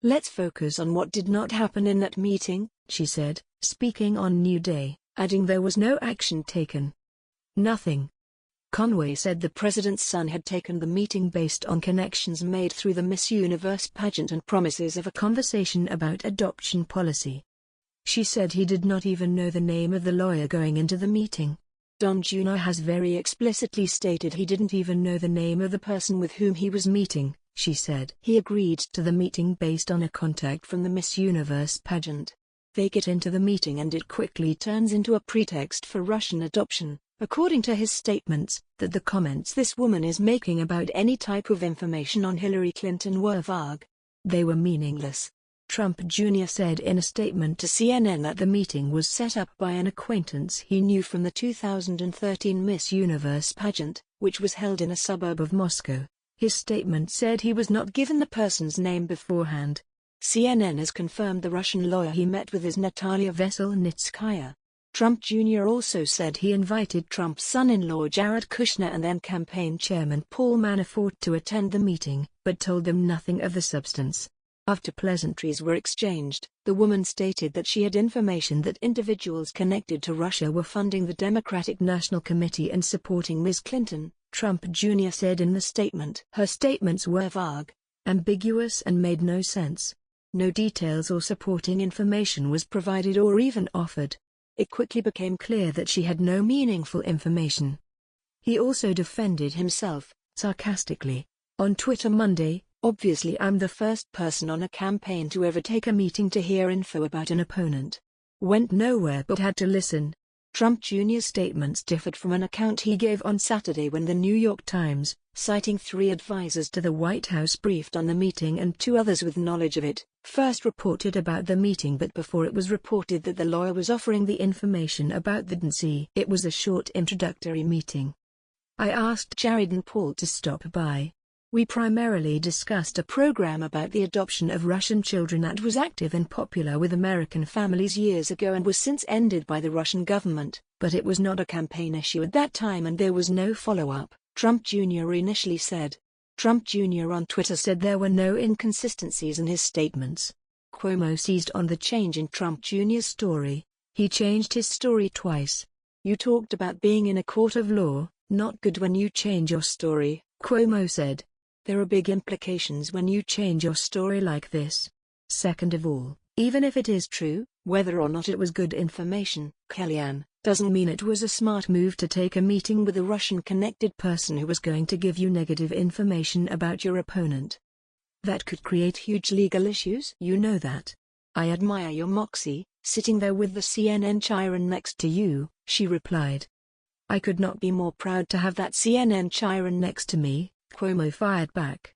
"Let's focus on what did not happen in that meeting," she said, speaking on New Day, adding there was no action taken. Nothing. Conway said the president's son had taken the meeting based on connections made through the Miss Universe pageant and promises of a conversation about adoption policy. She said he did not even know the name of the lawyer going into the meeting. Don Jr. has very explicitly stated he didn't even know the name of the person with whom he was meeting, she said. He agreed to the meeting based on a contact from the Miss Universe pageant. They get into the meeting and it quickly turns into a pretext for Russian adoption, according to his statements, that the comments this woman is making about any type of information on Hillary Clinton were vague. They were meaningless. Trump Jr. said in a statement to CNN that the meeting was set up by an acquaintance he knew from the 2013 Miss Universe pageant, which was held in a suburb of Moscow. His statement said he was not given the person's name beforehand. CNN has confirmed the Russian lawyer he met with is Natalia Veselnitskaya. Trump Jr. also said he invited Trump's son-in-law Jared Kushner and then campaign chairman Paul Manafort to attend the meeting, but told them nothing of the substance. After pleasantries were exchanged, the woman stated that she had information that individuals connected to Russia were funding the Democratic National Committee and supporting Ms. Clinton, Trump Jr. said in the statement. Her statements were vague, ambiguous and made no sense. No details or supporting information was provided or even offered. It quickly became clear that she had no meaningful information. He also defended himself, sarcastically, on Twitter Monday. "Obviously I'm the first person on a campaign to ever take a meeting to hear info about an opponent. Went nowhere but had to listen." Trump Jr.'s statements differed from an account he gave on Saturday when the New York Times, citing 3 advisors to the White House briefed on the meeting and 2 others with knowledge of it, first reported about the meeting but before it was reported that the lawyer was offering the information about the DNC. It was a short introductory meeting. I asked Jared and Paul to stop by. We primarily discussed a program about the adoption of Russian children that was active and popular with American families years ago and was since ended by the Russian government, but it was not a campaign issue at that time and there was no follow-up, Trump Jr. initially said. Trump Jr. on Twitter said there were no inconsistencies in his statements. Cuomo seized on the change in Trump Jr.'s story. He changed his story twice. "You talked about being in a court of law, not good when you change your story," Cuomo said. "There are big implications when you change your story like this. Second of all, even if it is true, whether or not it was good information, Kellyanne, doesn't mean it was a smart move to take a meeting with a Russian-connected person who was going to give you negative information about your opponent. That could create huge legal issues. You know that. I admire your moxie, sitting there with the CNN Chiron next to you," she replied. "I could not be more proud to have that CNN Chiron next to me," Cuomo fired back.